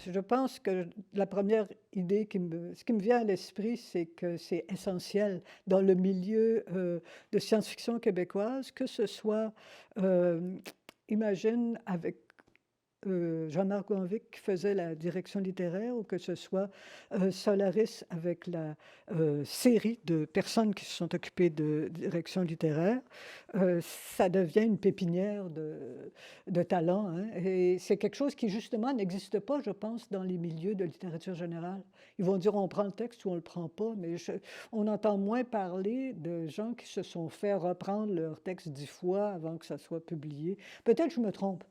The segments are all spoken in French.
je pense que la première idée ce qui me vient à l'esprit, c'est que c'est essentiel dans le milieu, de science-fiction québécoise, que ce soit, hem, imagine avec Jean-Marc Gonvic qui faisait la direction littéraire ou que ce soit, Solaris avec la, série de personnes qui se sont occupées de direction littéraire, ça devient une pépinière de talents, hein, et c'est quelque chose qui justement n'existe pas, je pense, dans les milieux de littérature générale. Ils vont dire: «On prend le texte ou on le prend pas», mais on entend moins parler de gens qui se sont fait reprendre leur texte 10 fois avant que ça soit publié. Peut-être je me trompe,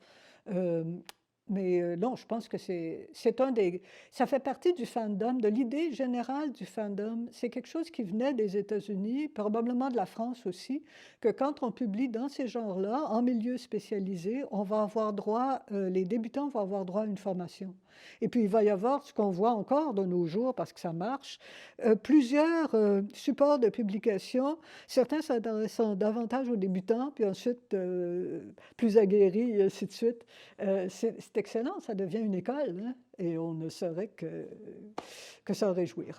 hem mais non, je pense que c'est un des ça fait partie du fandom, de l'idée générale du fandom. C'est quelque chose qui venait des États-Unis, probablement de la France aussi, que quand on publie dans ces genres-là, en milieu spécialisé, on va avoir droit, les débutants vont avoir droit à une formation. Et puis il va y avoir ce qu'on voit encore de nos jours, parce que ça marche, plusieurs, supports de publication, certains s'intéressant davantage aux débutants, puis ensuite, plus aguerris et ainsi de suite. C'est excellent, ça devient une école, hein, et on ne saurait que s'en réjouir.